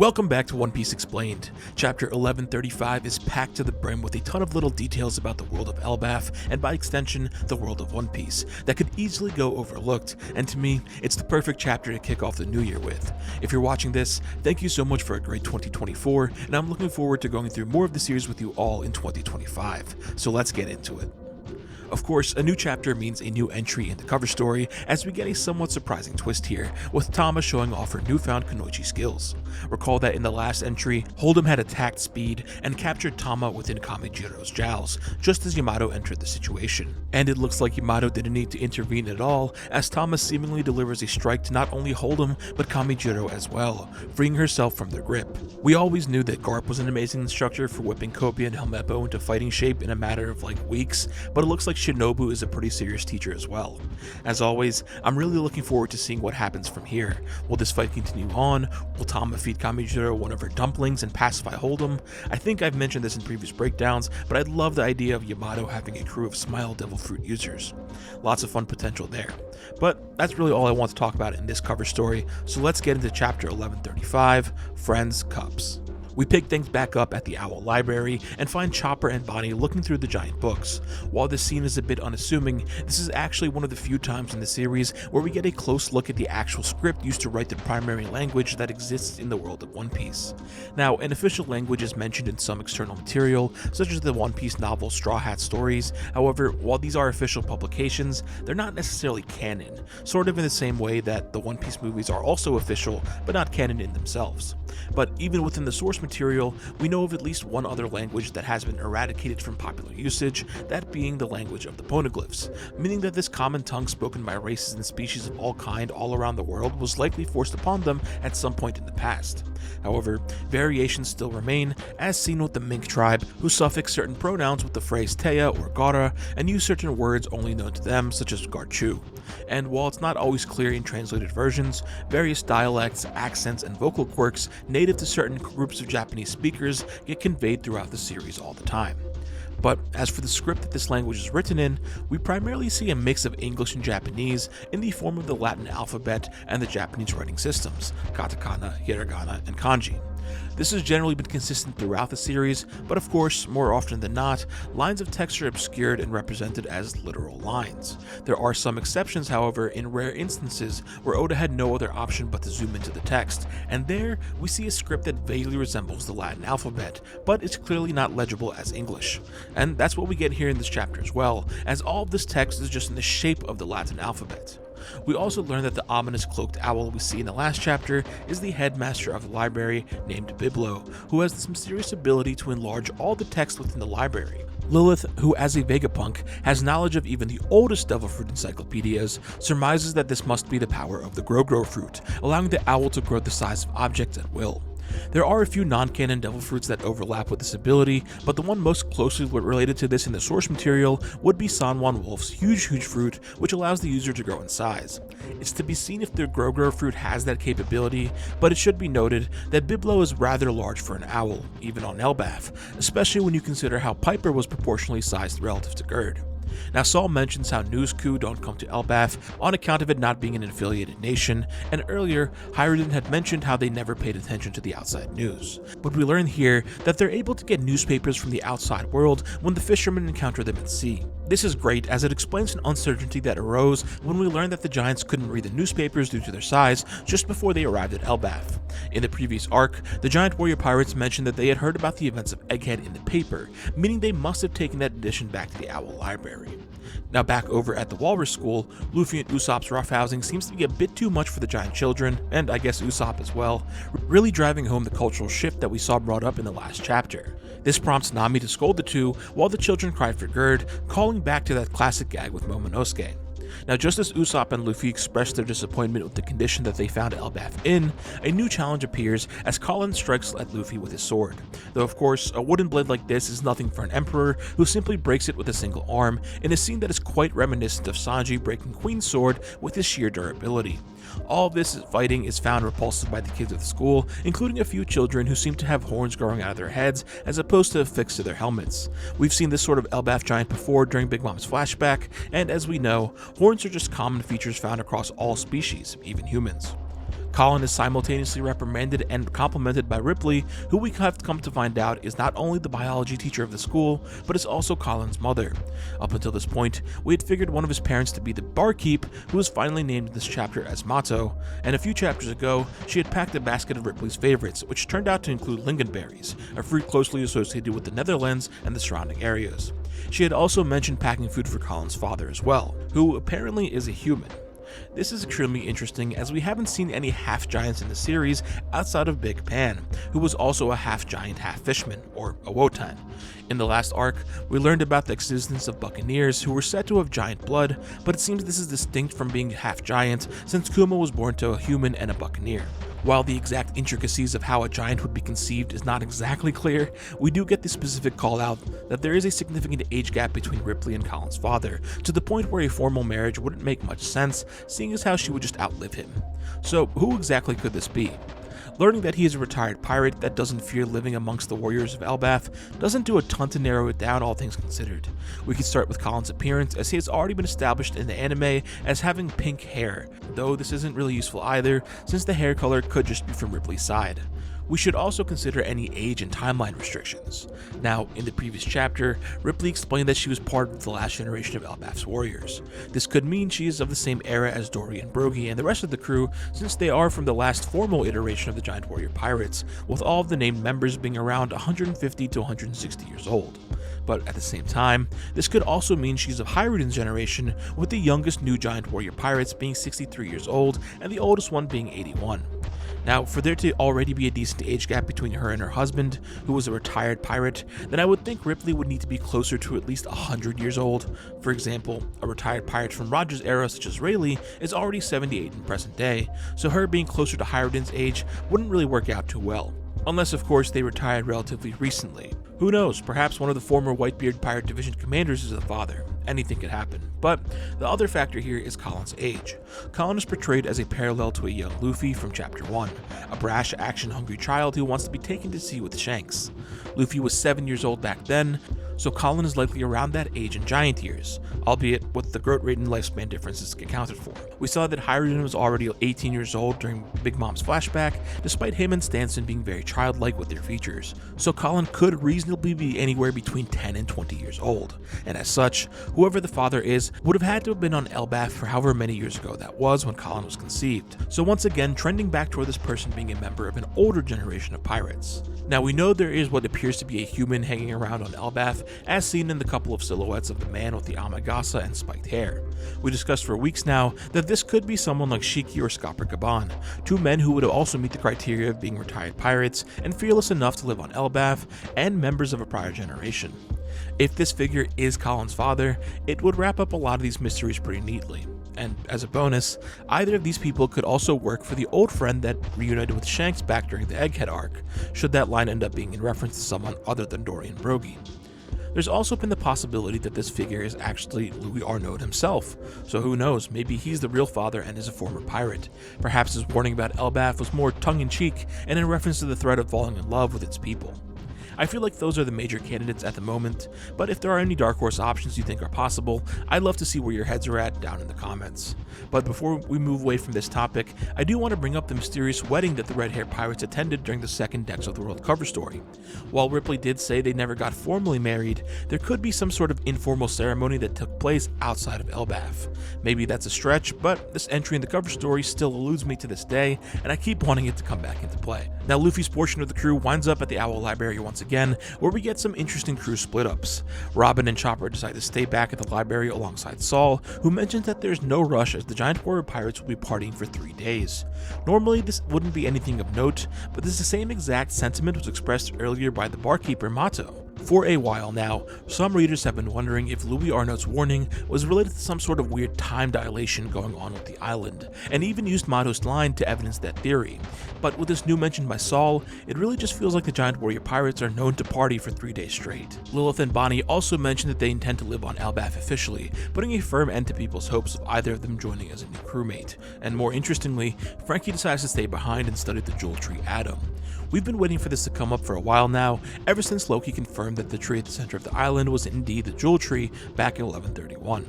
Welcome back to One Piece Explained. Chapter 1135 is packed to the brim with a ton of little details about the world of Elbaf, and by extension, the world of One Piece, that could easily go overlooked, and to me, it's the perfect chapter to kick off the new year with. If you're watching this, thank you so much for a great 2024, and I'm looking forward to going through more of the series with you all in 2025, so let's get into it. Of course, a new chapter means a new entry in the cover story, as we get a somewhat surprising twist here, with Tama showing off her newfound Kunoichi skills. Recall that in the last entry, Hold'em had attacked Speed and captured Tama within Kamijiro's jowls, just as Yamato entered the situation. And it looks like Yamato didn't need to intervene at all, as Tama seemingly delivers a strike to not only Hold'em, but Kamijiro as well, freeing herself from their grip. We always knew that Garp was an amazing instructor for whipping Kopi and Helmeppo into fighting shape in a matter of weeks, but it looks like Shinobu is a pretty serious teacher as well. As always, I'm really looking forward to seeing what happens from here. Will this fight continue on? Will Tama feed Kamijiro one of her dumplings and pacify Hold'em? I think I've mentioned this in previous breakdowns, but I love the idea of Yamato having a crew of Smile Devil Fruit users. Lots of fun potential there. But that's really all I want to talk about in this cover story, so let's get into chapter 1135, Friends Cups. We pick things back up at the Owl Library and find Chopper and Bonnie looking through the giant books. While this scene is a bit unassuming, this is actually one of the few times in the series where we get a close look at the actual script used to write the primary language that exists in the world of One Piece. Now, an official language is mentioned in some external material, such as the One Piece novel Straw Hat Stories. However, while these are official publications, they're not necessarily canon, sort of in the same way that the One Piece movies are also official, but not canon in themselves. But even within the source material, we know of at least one other language that has been eradicated from popular usage, that being the language of the poneglyphs, meaning that this common tongue spoken by races and species of all kind all around the world was likely forced upon them at some point in the past. However, variations still remain, as seen with the Mink tribe, who suffix certain pronouns with the phrase Teya or Gara, and use certain words only known to them, such as Garchu. And while it's not always clear in translated versions, various dialects, accents, and vocal quirks native to certain groups of Japanese speakers get conveyed throughout the series all the time. But as for the script that this language is written in, we primarily see a mix of English and Japanese in the form of the Latin alphabet and the Japanese writing systems, katakana, hiragana, and kanji. This has generally been consistent throughout the series, but of course, more often than not, lines of text are obscured and represented as literal lines. There are some exceptions, however, in rare instances where Oda had no other option but to zoom into the text, and there we see a script that vaguely resembles the Latin alphabet, but it's clearly not legible as English. And that's what we get here in this chapter as well, as all of this text is just in the shape of the Latin alphabet. We also learn that the ominous cloaked owl we see in the last chapter is the headmaster of the library named Biblo, who has this mysterious ability to enlarge all the text within the library. Lilith, who as a Vegapunk has knowledge of even the oldest devil fruit encyclopedias, surmises that this must be the power of the Grow fruit, allowing the owl to grow the size of objects at will. There are a few non-canon devil fruits that overlap with this ability, but the one most closely related to this in the source material would be Sanwan Wolf's huge fruit, which allows the user to grow in size. It's to be seen if the Grow fruit has that capability, but it should be noted that Biblo is rather large for an owl, even on Elbaf, especially when you consider how Piper was proportionally sized relative to Gerd. Now, Saul mentions how News-Ku don't come to Elbaf on account of it not being an affiliated nation, and earlier, Hyruden had mentioned how they never paid attention to the outside news. But we learn here that they're able to get newspapers from the outside world when the fishermen encounter them at sea. This is great, as it explains an uncertainty that arose when we learned that the giants couldn't read the newspapers due to their size just before they arrived at Elbaf. In the previous arc, the giant warrior pirates mentioned that they had heard about the events of Egghead in the paper, meaning they must have taken that edition back to the Owl Library. Now back over at the Walrus School, Luffy and Usopp's roughhousing seems to be a bit too much for the giant children, and I guess Usopp as well, really driving home the cultural shift that we saw brought up in the last chapter. This prompts Nami to scold the two while the children cry for Gerd, calling back to that classic gag with Momonosuke. Now, just as Usopp and Luffy express their disappointment with the condition that they found Elbaf in, a new challenge appears as Collun strikes at Luffy with his sword. Though of course, a wooden blade like this is nothing for an emperor who simply breaks it with a single arm, in a scene that is quite reminiscent of Sanji breaking Queen's sword with his sheer durability. All of this fighting is found repulsive by the kids of the school, including a few children who seem to have horns growing out of their heads as opposed to affixed to their helmets. We've seen this sort of Elbaf giant before during Big Mom's flashback, and as we know, horns are just common features found across all species, even humans. Collun is simultaneously reprimanded and complimented by Ripley, who we have come to find out is not only the biology teacher of the school, but is also Collun's mother. Up until this point, we had figured one of his parents to be the barkeep, who was finally named in this chapter as Yamato, and a few chapters ago, she had packed a basket of Ripley's favorites, which turned out to include lingonberries, a fruit closely associated with the Netherlands and the surrounding areas. She had also mentioned packing food for Collun's father as well, who apparently is a human. This is extremely interesting as we haven't seen any half-giants in the series outside of Big Pan, who was also a half-giant, half-fishman, or a Wotan. In the last arc, we learned about the existence of buccaneers who were said to have giant blood, but it seems this is distinct from being half-giant since Kuma was born to a human and a buccaneer. While the exact intricacies of how a giant would be conceived is not exactly clear, we do get the specific call out that there is a significant age gap between Ripley and Collun's father, to the point where a formal marriage wouldn't make much sense, seeing as how she would just outlive him. So who exactly could this be? Learning that he is a retired pirate that doesn't fear living amongst the warriors of Elbaf doesn't do a ton to narrow it down, all things considered. We can start with Collun's appearance, as he has already been established in the anime as having pink hair, though this isn't really useful either, since the hair color could just be from Ripley's side. We should also consider any age and timeline restrictions. Now, in the previous chapter, Ripley explained that she was part of the last generation of Elbaf's warriors. This could mean she is of the same era as Dory and Brogy and the rest of the crew, since they are from the last formal iteration of the Giant Warrior Pirates, with all of the named members being around 150 to 160 years old. But at the same time, this could also mean she's of Hyruden's generation, with the youngest new Giant Warrior Pirates being 63 years old and the oldest one being 81. Now, for there to already be a decent age gap between her and her husband, who was a retired pirate, then I would think Ripley would need to be closer to at least 100 years old. For example, a retired pirate from Roger's era such as Rayleigh is already 78 in present day, so her being closer to Hyruden's age wouldn't really work out too well. Unless, of course, they retired relatively recently. Who knows, perhaps one of the former Whitebeard Pirate Division commanders is the father. Anything could happen. But the other factor here is Collun's age. Collun is portrayed as a parallel to a young Luffy from Chapter 1, a brash, action-hungry child who wants to be taken to sea with Shanks. Luffy was 7 years old back then, so Collun is likely around that age in giant years, albeit with the growth rate and lifespan differences accounted for. We saw that Hyruden was already 18 years old during Big Mom's flashback, despite him and Stanson being very childlike with their features, so Collun could reasonably be anywhere between 10 and 20 years old, and as such, whoever the father is would have had to have been on Elbaf for however many years ago that was when Collun was conceived, so once again trending back toward this person being a member of an older generation of pirates. Now we know there is what appears to be a human hanging around on Elbaf, as seen in the couple of silhouettes of the man with the Amagasa and spiked hair. We discussed for weeks now that this could be someone like Shiki or Skopper Gaban, two men who would also meet the criteria of being retired pirates and fearless enough to live on Elbaf, and members of a prior generation. If this figure is Collun's father, it would wrap up a lot of these mysteries pretty neatly. And as a bonus, either of these people could also work for the old friend that reunited with Shanks back during the Egghead arc, should that line end up being in reference to someone other than Dory and Brogy. There's also been the possibility that this figure is actually Louis Arnaud himself, so who knows, maybe he's the real father and is a former pirate. Perhaps his warning about Elbaf was more tongue-in-cheek and in reference to the threat of falling in love with its people. I feel like those are the major candidates at the moment, but if there are any Dark Horse options you think are possible, I'd love to see where your heads are at down in the comments. But before we move away from this topic, I do want to bring up the mysterious wedding that the Red Hair Pirates attended during the second Decks of the World cover story. While Ripley did say they never got formally married, there could be some sort of informal ceremony that took place outside of Elbaf. Maybe that's a stretch, but this entry in the cover story still eludes me to this day, and I keep wanting it to come back into play. Now Luffy's portion of the crew winds up at the Owl Library once again, where we get some interesting crew split-ups. Robin and Chopper decide to stay back at the library alongside Saul, who mentions that there's no rush as the Giant Warrior Pirates will be partying for 3 days. Normally this wouldn't be anything of note, but this is the same exact sentiment was expressed earlier by the barkeeper Yamato. For a while now, some readers have been wondering if Louis Arnaud's warning was related to some sort of weird time dilation going on with the island, and even used Mato's line to evidence that theory. But with this new mention by Saul, it really just feels like the Giant Warrior Pirates are known to party for 3 days straight. Lilith and Bonnie also mentioned that they intend to live on Elbaf officially, putting a firm end to people's hopes of either of them joining as a new crewmate. And more interestingly, Frankie decides to stay behind and study the Jewel Tree Atom. We've been waiting for this to come up for a while now, ever since Loki confirmed that the tree at the center of the island was indeed the Jewel Tree back in 1131.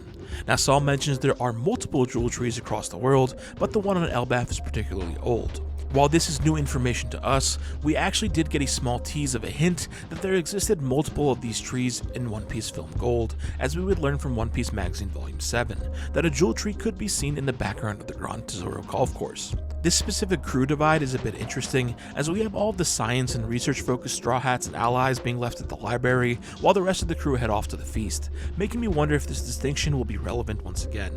Now, Saul mentions there are multiple jewel trees across the world, but the one on Elbaf is particularly old. While this is new information to us, we actually did get a small tease of a hint that there existed multiple of these trees in One Piece Film Gold, as we would learn from One Piece Magazine Volume 7, that a jewel tree could be seen in the background of the Grand Tesoro golf course. This specific crew divide is a bit interesting, as we have all of the science and research-focused Straw Hats and allies being left at the library, while the rest of the crew head off to the feast, making me wonder if this distinction will be relevant once again.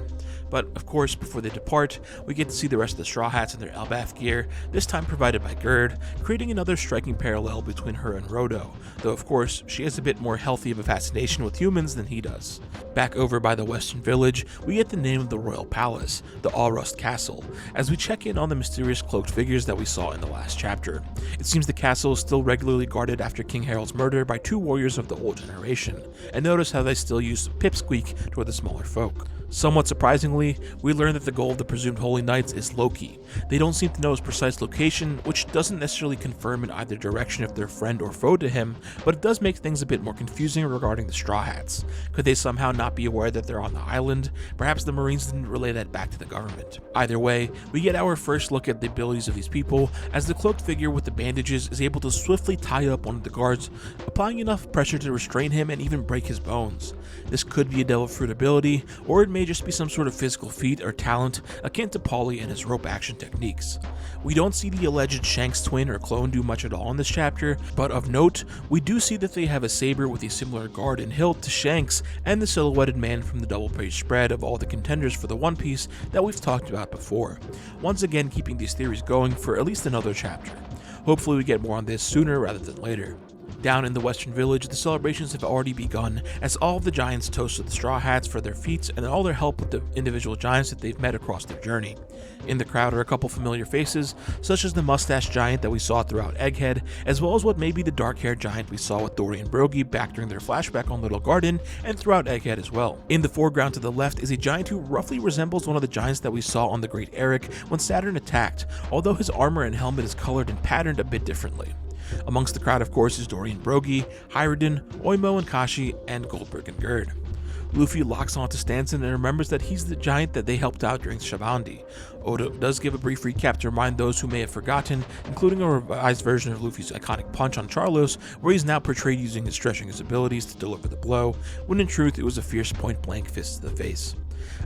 But of course, before they depart, we get to see the rest of the Straw Hats in their Elbaf gear, this time provided by Gerd, creating another striking parallel between her and Rodo, though of course, she has a bit more healthy of a fascination with humans than he does. Back over by the Western Village, we get the name of the Royal Palace, the Allrust Castle, as we check in on the mysterious cloaked figures that we saw in the last chapter. It seems the castle is still regularly guarded after King Harold's murder by two warriors of the old generation, and notice how they still use pipsqueak toward the smaller folk. Somewhat surprisingly, we learn that the goal of the presumed Holy Knights is Loki. They don't seem to know his precise location, which doesn't necessarily confirm in either direction if they're friend or foe to him, but it does make things a bit more confusing regarding the Straw Hats. Could they somehow not be aware that they're on the island? Perhaps the Marines didn't relay that back to the government. Either way, we get our first look at the abilities of these people, as the cloaked figure with the bandages is able to swiftly tie up one of the guards, applying enough pressure to restrain him and even break his bones. This could be a Devil Fruit ability, or it may just be some sort of physical feat or talent akin to Paulie and his rope action techniques. We don't see the alleged Shanks twin or clone do much at all in this chapter, but of note, we do see that they have a saber with a similar guard and hilt to Shanks and the silhouetted man from the double-page spread of all the contenders for the One Piece that we've talked about before, once again keeping these theories going for at least another chapter. Hopefully we get more on this sooner rather than later. Down in the Western Village, the celebrations have already begun, as all of the giants toasted the Straw Hats for their feats and all their help with the individual giants that they've met across their journey. In the crowd are a couple familiar faces, such as the mustache giant that we saw throughout Egghead, as well as what may be the dark-haired giant we saw with Dory and Brogy back during their flashback on Little Garden, and throughout Egghead as well. In the foreground to the left is a giant who roughly resembles one of the giants that we saw on the Great Eric when Saturn attacked, although his armor and helmet is colored and patterned a bit differently. Amongst the crowd, of course, is Dory and Brogy, Hyriden, Oimo and Kashi, and Goldberg and Gerd. Luffy locks onto Stanson and remembers that he's the giant that they helped out during Shabandi. Oda does give a brief recap to remind those who may have forgotten, including a revised version of Luffy's iconic punch on Charlos, where he's now portrayed using his stretching his abilities to deliver the blow, when in truth it was a fierce point-blank fist to the face.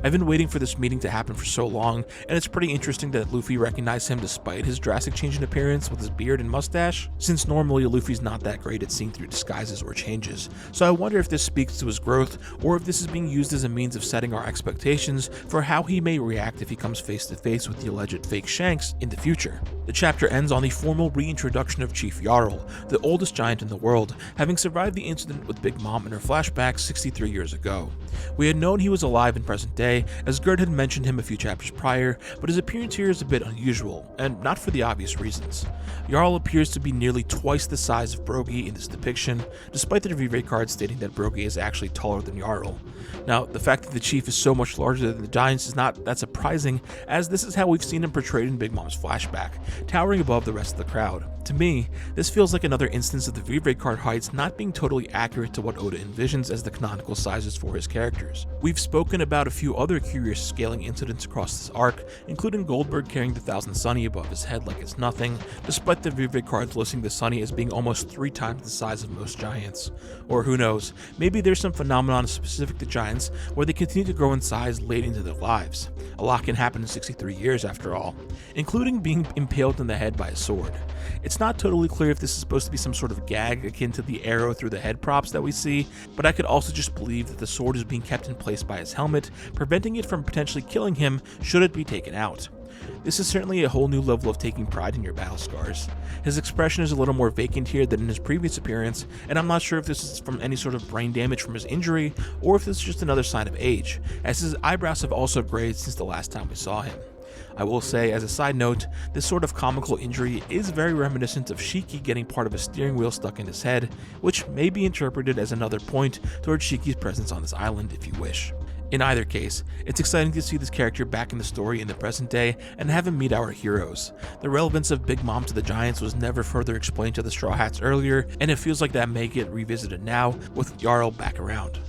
I've been waiting for this meeting to happen for so long, and it's pretty interesting that Luffy recognized him despite his drastic change in appearance with his beard and mustache, since normally Luffy's not that great at seeing through disguises or changes, so I wonder if this speaks to his growth, or if this is being used as a means of setting our expectations for how he may react if he comes face to face with the alleged fake Shanks in the future. The chapter ends on the formal reintroduction of Chief Jarl, the oldest giant in the world, having survived the incident with Big Mom in her flashback 63 years ago. We had known he was alive in present day, as Gerd had mentioned him a few chapters prior, but his appearance here is a bit unusual, and not for the obvious reasons. Jarl appears to be nearly twice the size of Brogy in this depiction, despite the V-Ray card stating that Brogy is actually taller than Jarl. Now, the fact that the chief is so much larger than the giants is not that surprising, as this is how we've seen him portrayed in Big Mom's flashback, towering above the rest of the crowd. To me, this feels like another instance of the V-Ray card heights not being totally accurate to what Oda envisions as the canonical sizes for his characters. We've spoken about a few other curious scaling incidents across this arc, including Goldberg carrying the Thousand Sunny above his head like it's nothing, despite the V-Ray cards listing the Sunny as being almost 3 times the size of most giants. Or who knows, maybe there's some phenomenon specific to giants where they continue to grow in size late into their lives. A lot can happen in 63 years after all, including being impaled in the head by a sword. It's not totally clear if this is supposed to be some sort of gag akin to the arrow through the head props that we see, but I could also just believe that the sword is being kept in place by his helmet, preventing it from potentially killing him should it be taken out. This is certainly a whole new level of taking pride in your battle scars. His expression is a little more vacant here than in his previous appearance, and I'm not sure if this is from any sort of brain damage from his injury, or if this is just another sign of age, as his eyebrows have also grayed since the last time we saw him. I will say, as a side note, this sort of comical injury is very reminiscent of Shiki getting part of a steering wheel stuck in his head, which may be interpreted as another point towards Shiki's presence on this island if you wish. In either case, it's exciting to see this character back in the story in the present day and have him meet our heroes. The relevance of Big Mom to the Giants was never further explained to the Straw Hats earlier, and it feels like that may get revisited now with Jarl back around.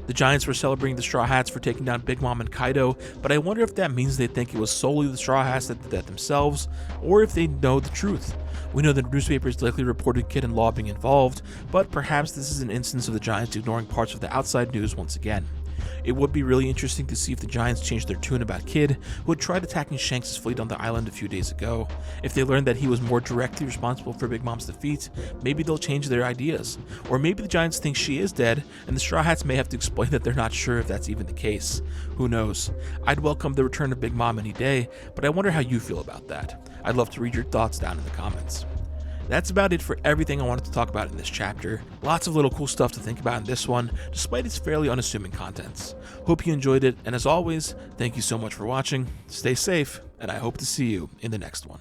The Giants were celebrating the Straw Hats for taking down Big Mom and Kaido, but I wonder if that means they think it was solely the Straw Hats that did that themselves, or if they know the truth. We know that newspapers likely reported Kid and Law being involved, but perhaps this is an instance of the Giants ignoring parts of the outside news once again. It would be really interesting to see if the Giants changed their tune about Kid, who had tried attacking Shanks' fleet on the island a few days ago. If they learned that he was more directly responsible for Big Mom's defeat, maybe they'll change their ideas. Or maybe the Giants think she is dead, and the Straw Hats may have to explain that they're not sure if that's even the case. Who knows? I'd welcome the return of Big Mom any day, but I wonder how you feel about that. I'd love to read your thoughts down in the comments. That's about it for everything I wanted to talk about in this chapter. Lots of little cool stuff to think about in this one, despite its fairly unassuming contents. Hope you enjoyed it, and as always, thank you so much for watching, stay safe, and I hope to see you in the next one.